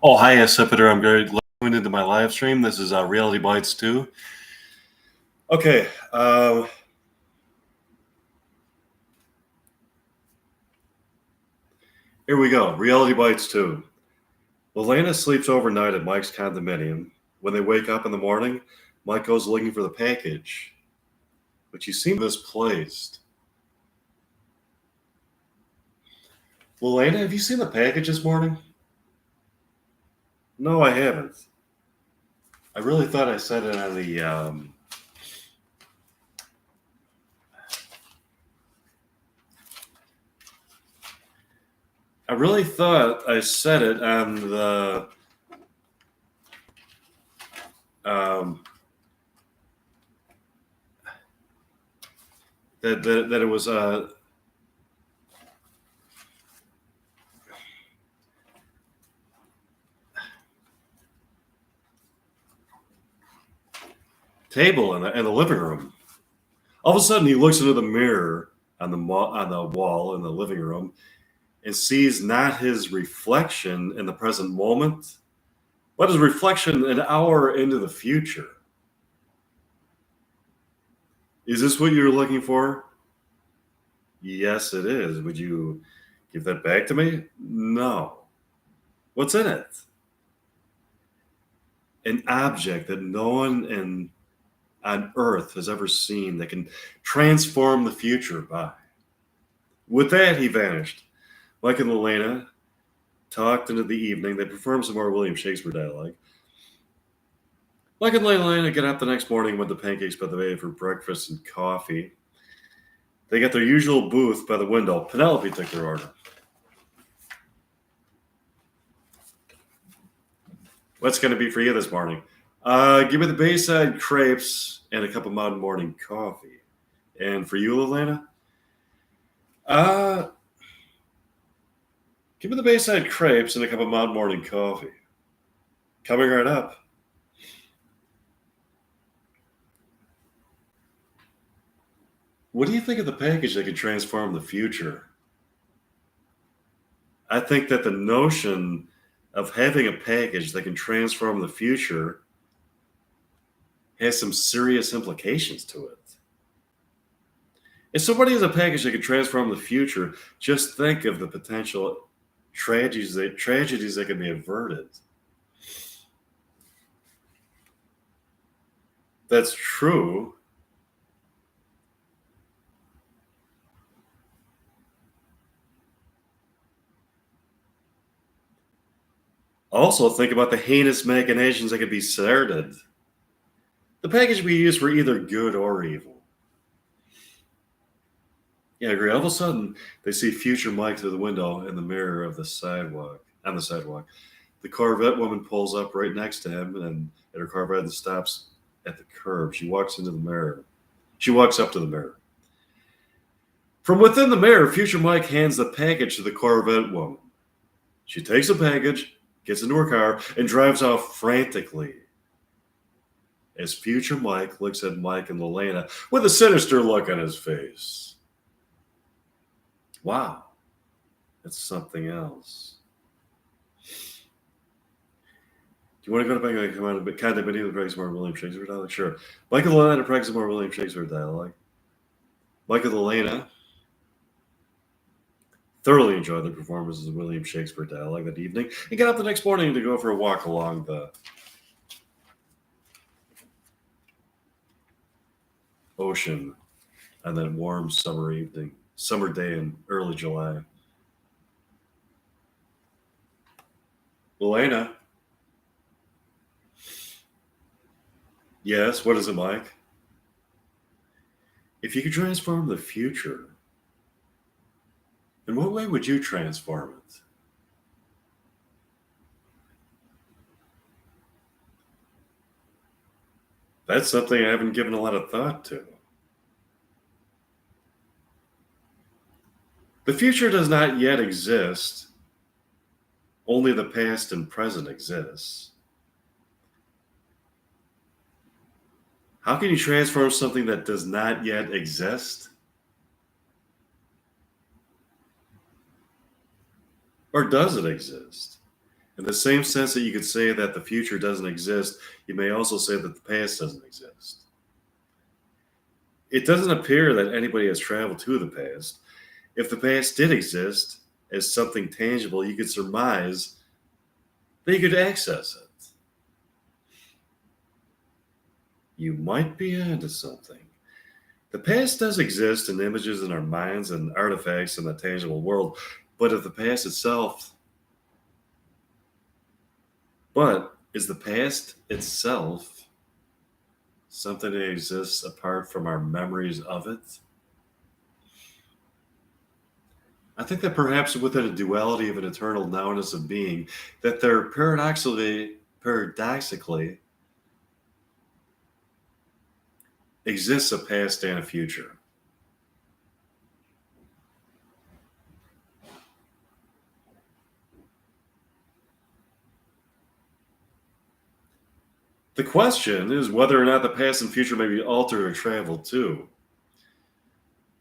Oh, hi, Sepiter. I'm very glad you tuned into my live stream. This is Reality Bites 2. Okay. Here we go. Reality Bites 2. Elena sleeps overnight at Mike's condominium. When they wake up in the morning, Mike goes looking for the package, but she seems misplaced. Elena, have you seen the package this morning? No, I haven't. I really thought I said it on the. I really thought I said it on the. That it was table in the living room. All of a sudden, he looks into the mirror on the wall in the living room and sees not his reflection in the present moment, but his reflection an hour into the future. Is this what you're looking for? Yes, it is. Would you give that back to me? No. What's in it? An object that no one on Earth has ever seen that can transform the future by. With that, he vanished. Mike and Elena talked into the evening. They performed some more William Shakespeare dialogue. Mike and Elena get up the next morning, went to Pancakes by the Bay for breakfast and coffee. They got their usual booth by the window. Penelope took their order. What's going to be for you this morning? Give me the Bayside crepes and a cup of Mountain Morning coffee. And for you, Elena? Give me the Bayside crepes and a cup of Mountain Morning coffee. Coming right up. What do you think of the package that could transform the future? I think that the notion of having a package that can transform the future has some serious implications to it. If somebody has a package that can transform the future, just think of the potential tragedies that can be averted. That's true. Also, think about the heinous machinations that could be started. The package we use for either good or evil. Yeah, I agree. All of a sudden, they see future Mike through the window in the mirror of the sidewalk. On the sidewalk, the Corvette woman pulls up right next to him, and in her Corvette and stops at the curb. She walks into the mirror. She walks up to the mirror. From within the mirror, future Mike hands the package to the Corvette woman. She takes the package, gets into her car, and drives off frantically. As future Mike looks at Mike and Elena with a sinister look on his face. Wow, that's something else. Do you want to go to Bank and come out and condominium and practice more William Shakespeare dialogue? Sure. Mike and Elena practice more William Shakespeare dialogue. Mike and Elena thoroughly enjoyed their performances of William Shakespeare dialogue that evening and got up the next morning to go for a walk along the ocean on that warm summer day in early July. Elena. Yes, what is it, Mike? If you could transform the future, in what way would you transform it? That's something I haven't given a lot of thought to. The future does not yet exist. Only the past and present exists. How can you transform something that does not yet exist? Or does it exist? In the same sense that you could say that the future doesn't exist, you may also say that the past doesn't exist. It doesn't appear that anybody has traveled to the past. If the past did exist as something tangible, you could surmise that you could access it. You might be onto something. The past does exist in images in our minds and artifacts in the tangible world, but if the past itself, but is the past itself something that exists apart from our memories of it? I think that perhaps within a duality of an eternal nowness of being, that there paradoxically exists a past and a future. The question is whether or not the past and future may be altered or traveled too.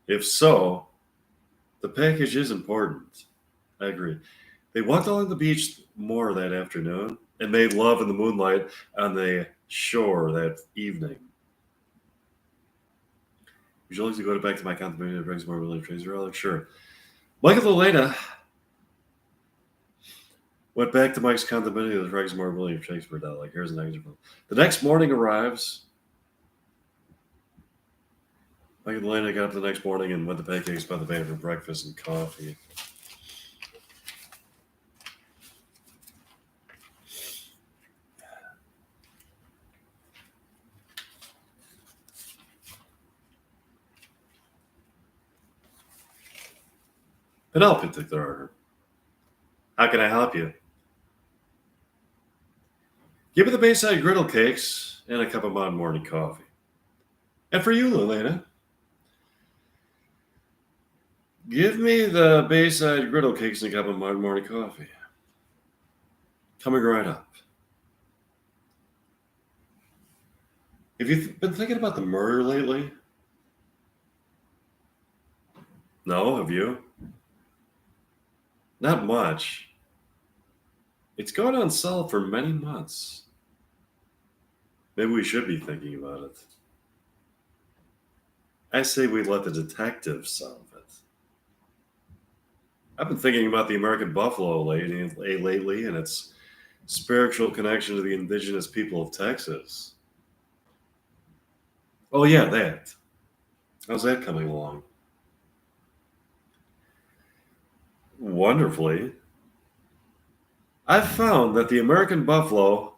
If so, the package is important. I agree. They walked along the beach more that afternoon and made love in the moonlight on the shore that evening. Would you like to go back to my contemplation that brings more relief? Sure. Mike and Elena went back to Mike's condominium that brings more William Shakespeare down. Like, here's an extra. The next morning arrives. Mike and Elena got up the next morning and went to Pancakes by the Bay for breakfast and coffee. Penelope took their order. How can I help you? Give me the Bayside griddle cakes and a cup of modern morning coffee. And for you, Elena, give me the Bayside griddle cakes and a cup of modern morning coffee. Coming right up. Have you been thinking about the murder lately? No, have you? Not much. It's gone unsolved for many months. Maybe we should be thinking about it. I say we let the detectives solve it. I've been thinking about the American buffalo lately and its spiritual connection to the indigenous people of Texas. Oh, yeah, that. How's that coming along? Wonderfully. I've found that the American buffalo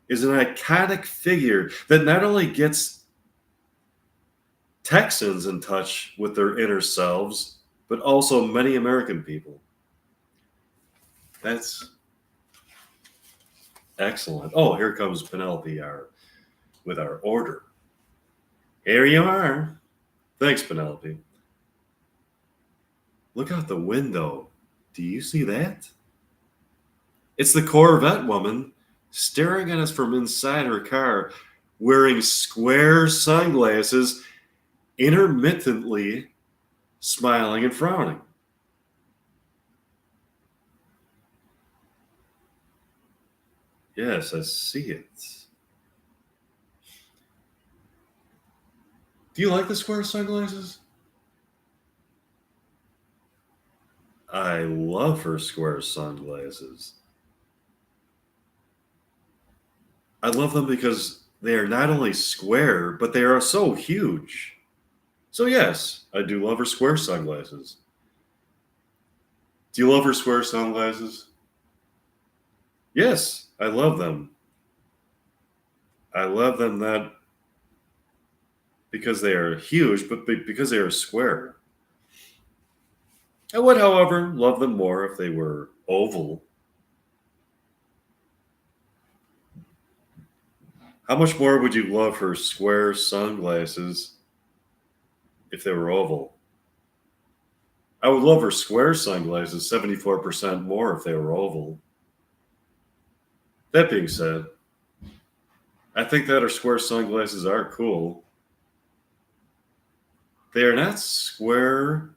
is an iconic figure that not only gets Texans in touch with their inner selves, but also many American people. That's excellent. Oh, here comes Penelope with our order. Here you are. Thanks, Penelope. Look out the window. Do you see that? It's the Corvette woman staring at us from inside her car, wearing square sunglasses, intermittently smiling and frowning. Yes, I see it. Do you like the square sunglasses? I love her square sunglasses. I love them because they are not only square, but they are so huge. So, yes, I do love her square sunglasses. Do you love her square sunglasses? Yes, I love them. I love them not because they are huge, but because they are square. I would, however, love them more if they were oval. How much more would you love her square sunglasses if they were oval? I would love her square sunglasses 74% more if they were oval. That being said, I think that her square sunglasses are cool. They are not square.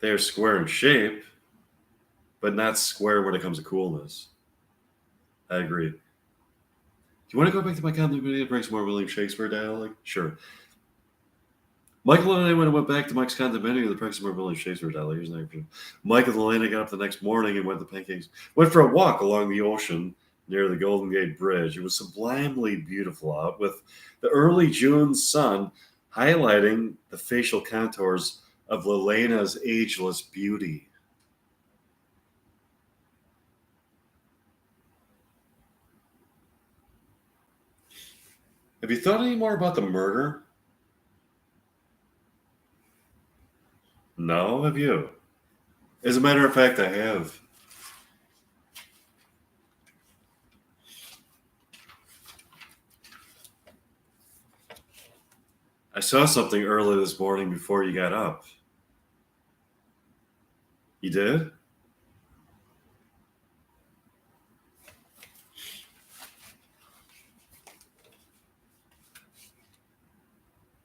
They are square in shape. but not square when it comes to coolness. I agree. Do you want to go back to my condominium that breaks more William Shakespeare dialogue? Sure. Michael and I went back to Mike's condominium that breaks more William Shakespeare dialogue. Here's an example. Mike and Elena got up the next morning and went to pancakes. Went for a walk along the ocean near the Golden Gate Bridge. It was sublimely beautiful out with the early June sun highlighting the facial contours of Elena's ageless beauty. Have you thought any more about the murder? No, have you? As a matter of fact, I have. I saw something early this morning before you got up. You did?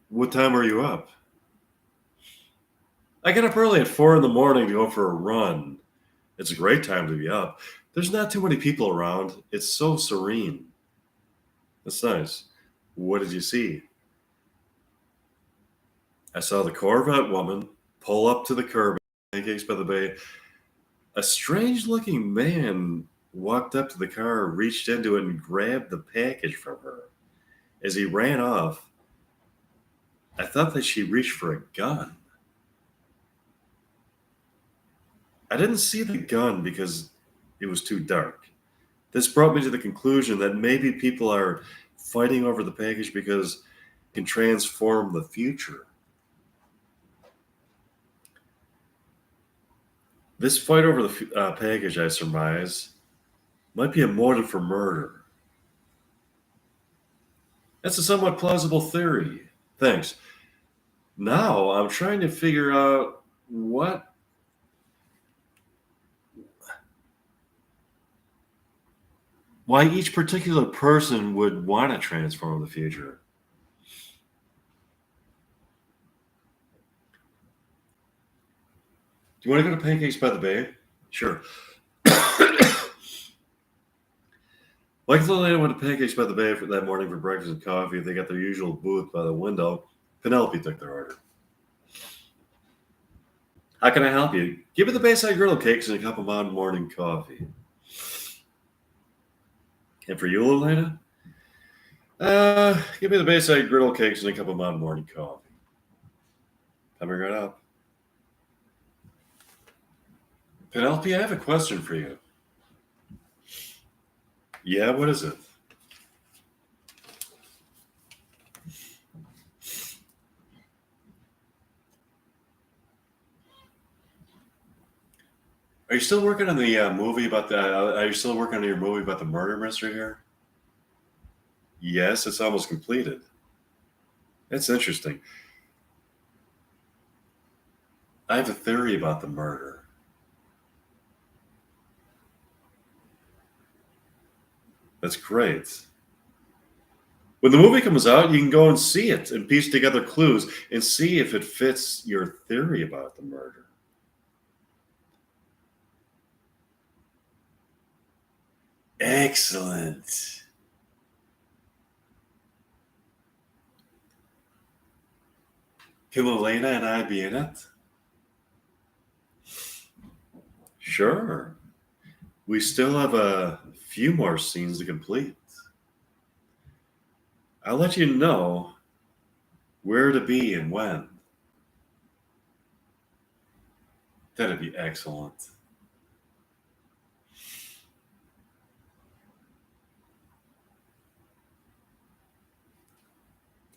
What time were you up? I get up early at 4 in the morning to go for a run. It's a great time to be up. There's not too many people around. It's so serene. That's nice. What did you see? I saw the Corvette woman pull up to the curb at Pancakes by the Bay. A strange looking man walked up to the car, reached into it, and grabbed the package from her. As he ran off, I thought that she reached for a gun. I didn't see the gun because it was too dark. This brought me to the conclusion that maybe people are fighting over the package because it can transform the future. This fight over the package, I surmise, might be a motive for murder. That's a somewhat plausible theory. Thanks. Now I'm trying to figure out why each particular person would want to transform the future. Do you want to go to Pancakes by the Bay? Sure. Michael and Elena went to Pancakes by the Bay for that morning for breakfast and coffee. They got their usual booth by the window. Penelope took their order. How can I help you? Give me the Bayside Griddle cakes and a cup of morning coffee. And for you, Elena? Give me the Bayside Griddle cakes and a cup of morning coffee. Coming right up. Penelope, I have a question for you. Yeah, what is it? Are you still working on the movie about the? Are you still working on your movie about the murder mystery here? Yes, it's almost completed. That's interesting. I have a theory about the murder. That's great. When the movie comes out, you can go and see it and piece together clues and see if it fits your theory about the murder. Excellent. Can Elena and I be in it? Sure. We still have a few more scenes to complete. I'll let you know where to be and when. That'd be excellent.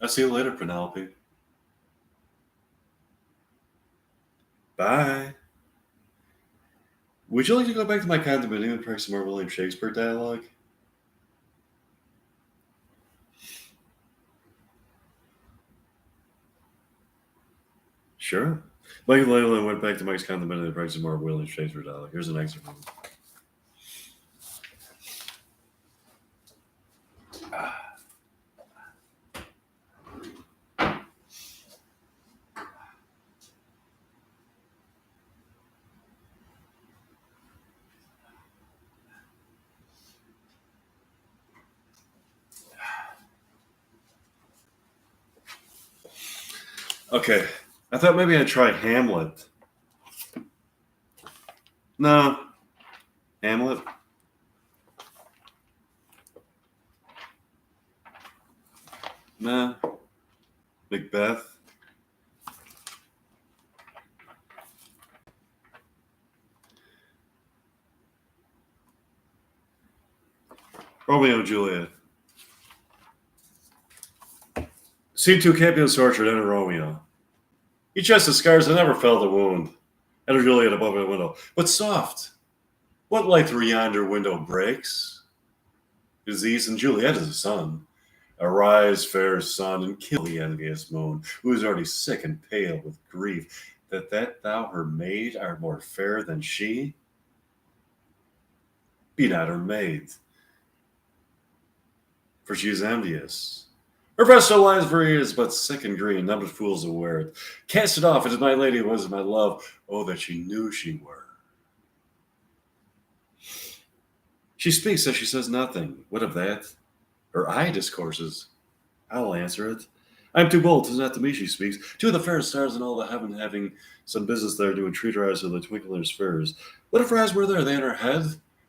I'll see you later, Penelope. Bye. Would you like to go back to my condominium and practice some more William Shakespeare dialogue? Sure. Mike and Layla went back to Mike's condominium and practiced some more William Shakespeare dialogue. Here's an excerpt from it. Okay, I thought maybe I'd try Hamlet. No, Hamlet. Nah, Macbeth. Romeo and Juliet. Scene 2, Capulet's tortured, enter Romeo. He chests his scars and never felt a wound. Enter Juliet above the window. But soft. What light through yonder window breaks? Disease and Juliet is the sun. Arise, fair sun, and kill the envious moon, who is already sick and pale with grief, that thou her maid art more fair than she? Be not her maid, for she is envious. Her vestal lies for is but sick and green, none but fools will wear it. Cast it off, it is my lady was my love. Oh, that she knew she were. She speaks as she says nothing. What of that? Her eye discourses. I'll answer it. I am too bold, 'tis not to me she speaks. Two of the fairest stars in all the heaven having some business there to entreat her eyes of the twinkle in her spheres. What if her eyes were there, they in her head?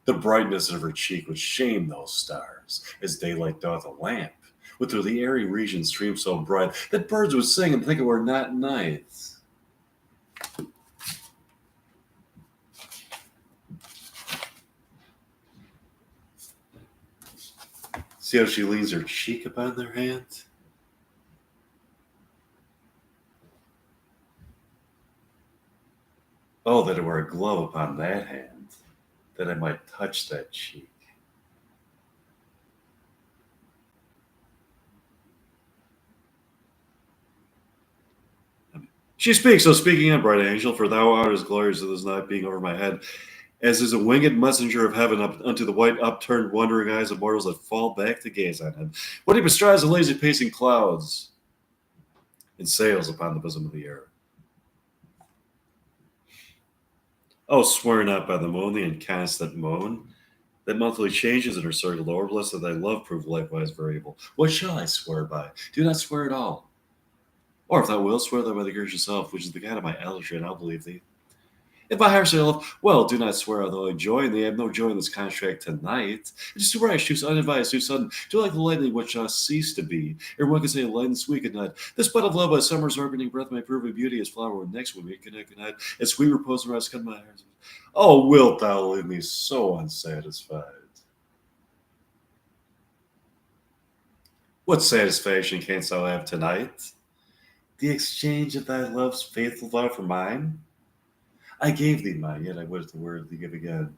The brightness of her cheek would shame those stars, as daylight doth a lamp. Would through the airy region stream so bright that birds would sing and think it were not night. See how she leans her cheek upon their hand? Oh, that it were a glove upon that hand, that I might touch that cheek. She speaks, so speaking on, bright angel, for thou art as glorious as this night being over my head, as is a winged messenger of heaven up unto the white upturned wondering eyes of mortals that fall back to gaze on him. When he bestrides the lazy pacing clouds and sails upon the bosom of the air. Oh, swear not by the moon, the inconstant moon, that monthly changes in her circle orbits, that thy love prove likewise variable. What shall I swear by? Do not swear at all. Or if thou wilt, swear thou by the goddess yourself, which is the God of my eldership, and I'll believe thee. If my heart say love, well, do not swear although I joy in thee. I have no joy in this contract tonight. It is too rash, too unadvised, too sudden, too like the lightning which cease to be. Ere one can say light and sweet good night. This bud of love by summer's ripening breath may prove a beauty as flower when next we meet good night. As sweet repose and rest come my heart. Oh, wilt thou leave me so unsatisfied? What satisfaction canst thou have tonight? The exchange of thy love's faithful vow for mine? I gave thee mine, yet I would the word thee give again.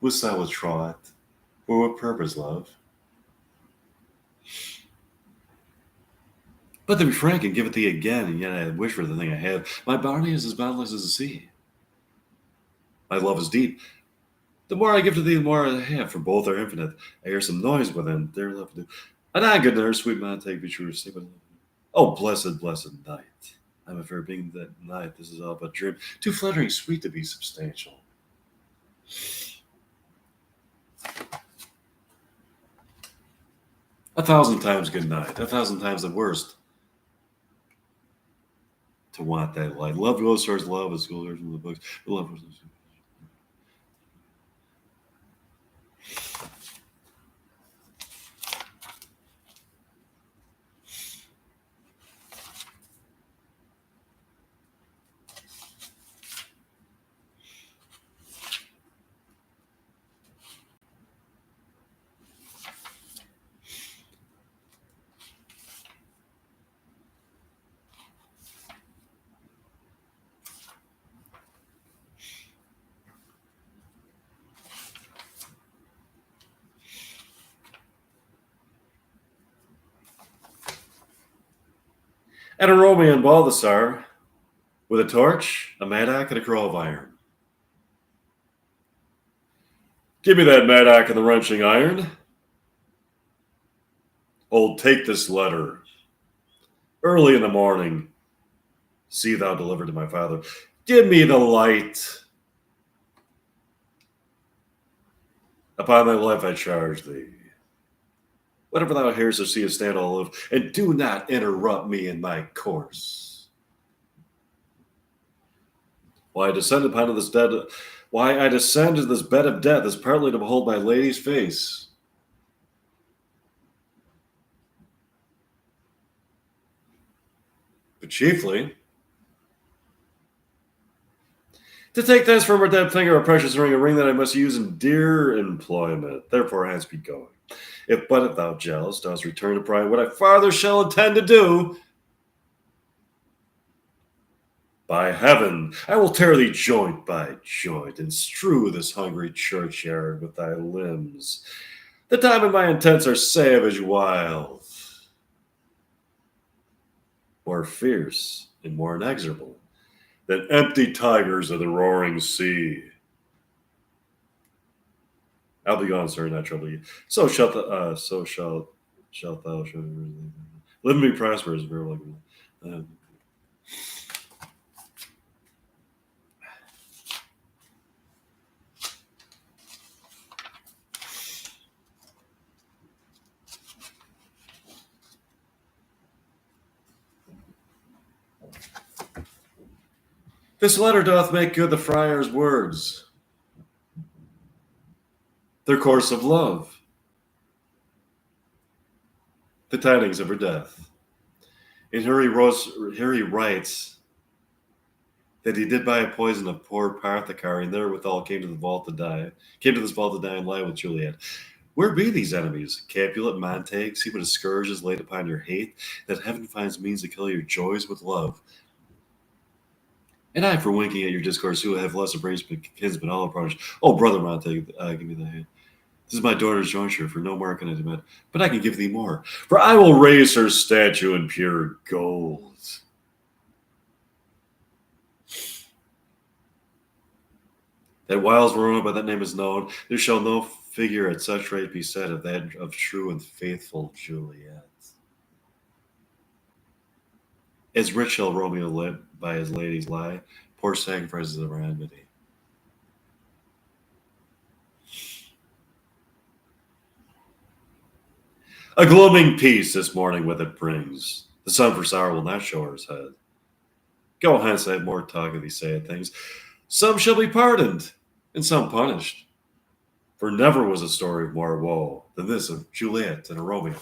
Wouldst thou withdraw it? For what purpose, love? But to be frank and give it thee again, and yet I wish for the thing I have. My bounty is as boundless as the sea. My love is deep. The more I give to thee, the more I have, for both are infinite. I hear some noise within, their love do. And I, good nurse, sweet man, take me true, say but oh, blessed, blessed night. I'm a fair being that night. This is all but dream. Too flattering sweet to be substantial. A thousand times good night. A thousand times the worst. To want that light. Love goes towards love, as school from the books. Love was. And a Romeo and Balthasar, with a torch, a mattock, and a crow of iron. Give me that mattock and the wrenching iron. Old, take this letter. Early in the morning, see thou delivered to my father. Give me the light. Upon thy life I charge thee. Whatever thou hearest or seest, stand all aloof, and do not interrupt me in my course. Why I descend upon this dead, why I descend to this bed of death is partly to behold my lady's face. But chiefly to take thence from her dead finger a precious ring, a ring that I must use in dear employment. Therefore, hence be going. If thou jealous, dost return to pride, what I farther shall intend to do, by heaven, I will tear thee joint by joint, and strew this hungry churchyard with thy limbs. The time and my intents are savage wild, more fierce and more inexorable than empty tigers of the roaring sea. I'll be gone, sir, and not trouble you. So shalt thou, live and be prosperous. Very well. This letter doth make good the friar's words, their course of love, the tidings of her death. And here he writes that he did buy a poison of poor Parthacari, and therewithal came to this vault to die and lie with Juliet. Where be these enemies? Capulet, Montague, see what a scourge is laid upon your hate, that heaven finds means to kill your joys with love. And I, for winking at your discourse, who have less of brains but kinsmen, all approach. Oh, brother Montague, give me the hand. This is my daughter's jointure, for no more can I demand, but I can give thee more. For I will raise her statue in pure gold. That whiles Verona by that name is known, there shall no figure at such rate be said of that of true and faithful Juliet. As rich shall Romeo live by his lady's lie, poor sacrifices of our enmity. A gloaming peace this morning with it brings. The sun for sorrow will not show her his head. Go hence, I have more talk of these sad things. Some shall be pardoned, and some punished. For never was a story of more woe than this of Juliet and Romeo.